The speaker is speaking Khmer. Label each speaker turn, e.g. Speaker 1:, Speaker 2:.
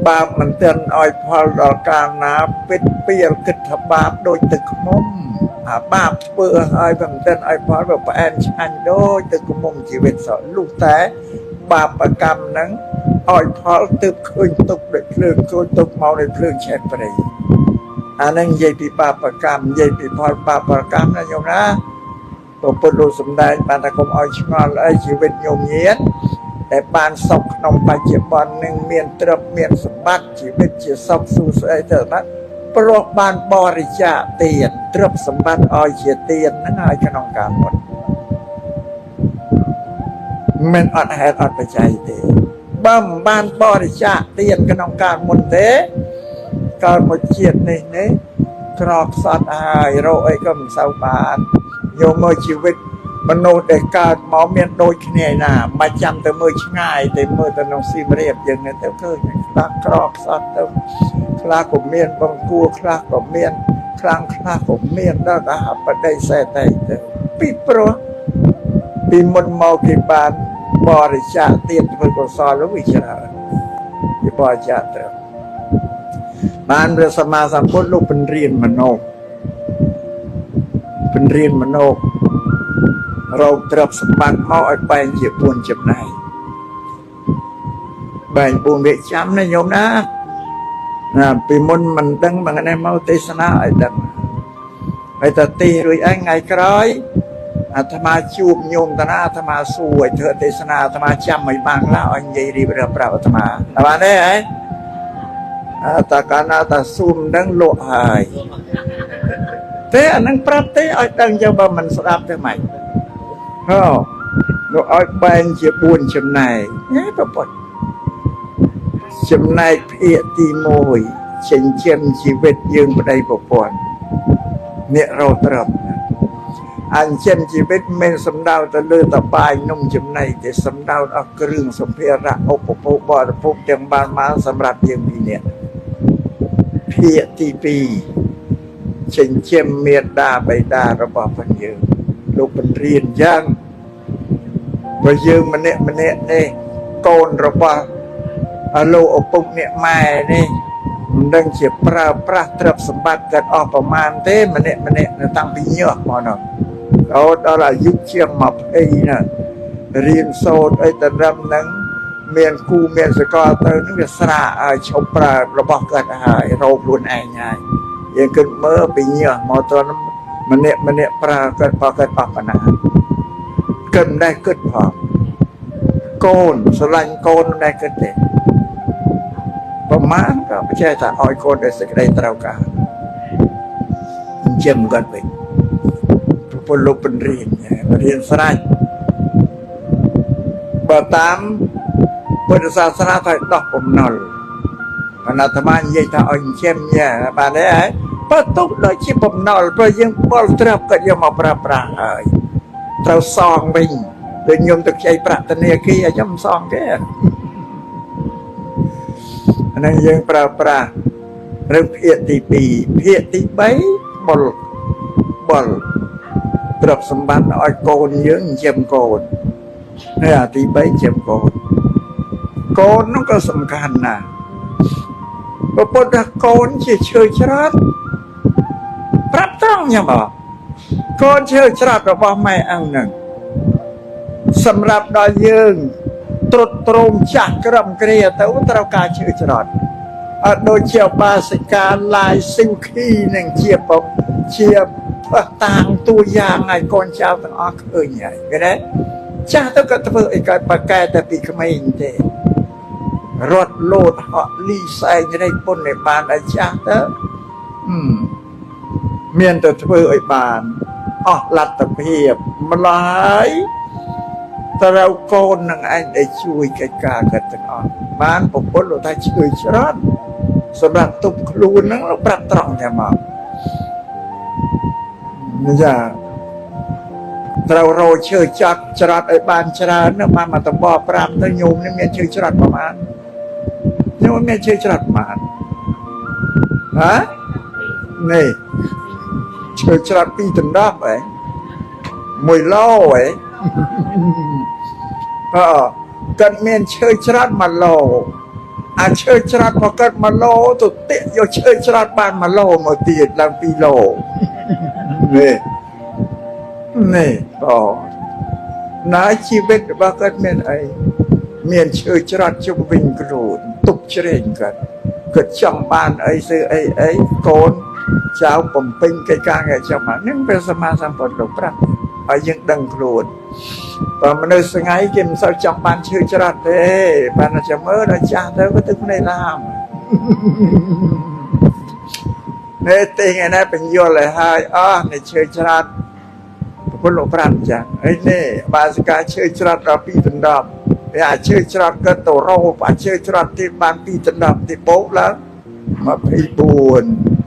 Speaker 1: បាបមិនទាន់ឲ្យផលដល់កាលណាពិតពីលគិតថាបាបដូចទឹកខ្មុំអាបាបធ្វើឲ្យមិនទាន់ឲ្យផលវាផ្អែមឆ្ងាញ់ដូចទឹកខ្មុំជីវិតសោះលុះតែបាបកម្មហ្នឹងឲ្យផលទើបឃើញទុកដូចភ្លើងឃើញទុកមកដោយភ្លើងឆេះព្រៃអាហ្នឹងនិយាយពីបាបកម្មនិយាយពីផលបាបកម្មណាញោមណាព្រះពុទ្ធលោកសម្ដែងបានថាកុំឲ្យឆ្ងល់អីជីវិតញោមញៀនតែបានសុខក្នុងបច្ចុប្បន្ននឹងមានទ្រព្យមានសម្បត្តិជីវិតជាសុខសួស្តីទៅណាព្រោះបានបរិច្ចាគទានទ្រព្យសម្បត្តិឲ្យជាទានហ្នឹងឲ្យក្នុងកាលមុនមិនអត់ហេតុអត់បច្ច័យទេបើមិនបានបរិច្ចាគទានក្នុងកាលមុនទេកាលមកជាតិនេះក្រខ្សត់ហើយរកអីក៏មិនសូវបានយកមកជីវិតមនុស្សដែលកើតមកមានដូចគ្នាណាមិនចាំទៅមើលឆ្ងាយតែមើលទៅក្នុងស៊ីមរៀបយើងទៅឃើញខ្លះក្រខ្សត់ទៅខ្លះក៏មានបង្គួរខ្លះក៏មានខ្លាំងខ្លះក៏មានដល់តែបដិសេធទៅពីព្រោះពីមុនមកគេបានបរិច្ចាគទានធ្វើកុសលវិជ្ជាគេបរិច្ចាគទៅបានព្រះសម្មាសម្ពុទ្ធលោកបញ្រៀនមនោរោគទ្រព្យសម្បត្តិមកឲ្យបែងជា4ចំណែកបែង4វាចាំណាញោមណាពីមុនមិនដឹងមកនេះមកទេសនាឲ្យដឹងហើយតទីរួចឯងថ្ងៃក្រោយអាត្មាជួបញោមតាណាអាត្មាសួរឲ្យធ្វើទេសនាអាត្មាចាំឲ្យបានឡើយនិយាយរៀបរាប់ប្រាប់អាត្មាបានទេហ៎តាកាណាតាស៊ូមដឹងលក់ហើយទេអានឹងប្រាប់ទេឲ្យដឹងយកបើមិនស្ដាប់ទេម៉េចលោកឲ្យបែងជា4ចំណែកប្រពុតចំណែកភាគទី1ចិញ្ចឹមជីវិតយើងប្តីប្រពន្ធអ្នករត់ត្រឹមអញ្ចឹងជីវិតមិនសំដៅទៅលើតបាយនំចំណីទេសំដៅដល់គ្រឿងសម្ភារៈឧបភោគបរិភោគទាំងបានមកសម្រាប់យើងពីរនាក់ភាគទី2ចិញ្ចឹមមេត្តាបិតារបស់ព្រះយើងលោកបញ្រៀនយ៉ាងបើយើងម្នាក់នេះកូនរបស់លោកឪពុកអ្នកម៉ែនេះមិនដឹងជាប្រើប្រាស់ទ្រព្យសម្បត្តិកើតអស់ប្រមាណទេម្នាក់នៅតាំងពីញើសមកនោះដល់អាយុជាង20ណារៀនសូត្រអីទៅរឹមហ្នឹងមានគូមានសកលទៅនឹងវាស្រាឲ្យឈប់ប្រើរបស់គាត់ហើយរោគខ្លួនឯងហើយយើងគិតមើលពីញើសមកតើម្នាក់ប្រើគាត់បោះគាត់អស់បណ្ណាគិតមិនដែរគិតផងកូនស្រឡាញ់កូនមិនដែរគិតទេប្រមាណក៏បច្ចេកថាឲ្យកូនដោយសេចក្តីត្រូវការអញ្ចឹងគាត់វិញពលលោកបញ្រៀនស្រេចបើតាមពុទ្ធសាសនាថាដោះបំណុលអាណាត្មានិយាយថាឲ្យចិញ្ចឹមញ៉ាបានទេហ៎បើទុកដូចជាបំណុលព្រោះយើងបល់ត្រាប់គាត់យកមកប្រើប្រាស់ហើយត្រូវសងវិញដូចខ្ញុំទៅខ្ចីប្រាក់ធនាគារឲ្យខ្ញុំសងគេអាហ្នឹងយើងប្រើប្រាស់រឿងភាគទី2ភាគទី3បុលទ្រព្យសម្បត្តិឲ្យកូនយើងចិញ្ចឹមកូនហើយអាទី3ចិញ្ចឹមកូននោះក៏សំខាន់ណាស់ព្រះពុទ្ធថាកូនជាឈើច្រត់ប្រាប់ត្រង់ញ៉ាំបងកូនឈើច្រត់របស់ម៉ែអង្គហ្នឹងសម្រាប់ដល់យើងត្រុតត្រោមចាស់ក្រឹមគ្រាទៅត្រូវការឈើច្រត់អត់ដូចជាបាសិកាឡាយស៊ីវខីនឹងជាផ្តាំងតួយ៉ាងឲ្យកូនចៅទាំងអស់ឃើញហើយឃើញទេចាស់ទៅក៏ធ្វើអីកើតបកែតែពីក្មេងទេរត់លោតហក់លីសែងរែកពុនឲ្យបានឲ្យចាស់ទៅមានតែធ្វើឲ្យបានអស់លទ្ធភាពម្ល៉េះត្រូវកូននឹងឯងដែលជួយកិច្ចការគាត់ទាំងអស់បានប្រពន្ធលោកថាជួយច្រត់សម្រាប់ទប់ខ្លួនហ្នឹងលោកប្រាប់ត្រង់តែមកចាត្រូវរោឈើចាត់ច្រត់ឲ្យបានច្រើនណាបានមកតំបប្រាប់ទៅញោមនេះមានឈើច្រត់ប្រហែលញោមមានឈើច្រត់ប្រហែលនេះឈើច្រត់2ដណ្ដប់ហ៎1ឡូហ៎គាត់មានឈើច្រត់1ឡូ អាឈើច្រាត់មកកើត1 ឡូទៅតិយកឈើច្រាត់បាន1 ឡូមកទៀតឡើង2 ឡូនេះបងណាជីវិតរបស់គាត់មានអីមានឈើច្រាត់ជុំវិញខ្លួនទុកជ្រែងគាត់ចង់បានអីសើអីកូនចៅបំពេញកិច្ចការងារចាំបាននឹងព្រះសម្មាសម្ពុទ្ធលោកប្រាប់ឲ្យយើងដឹងខ្លួនបើមនុស្សថ្ងៃគេមិនសូវចង់បានឈើច្រាត់ទេបានតែមើលដល់ចាស់ទៅក៏ទឹកភ្នែកឡាមនេះទេថ្ងៃណាបញ្យល់ឲ្យហើយនេះឈើច្រាត់ពុទ្ធលោកប្រាប់ចាហើយនេះបាសិកាឈើច្រាត់ដល់2 ដណ្ដប់វាអាឈើច្រាត់ក៏ទៅរោអាឈើច្រាត់ទីបាន2 ដណ្ដប់ទីបោកឡើង24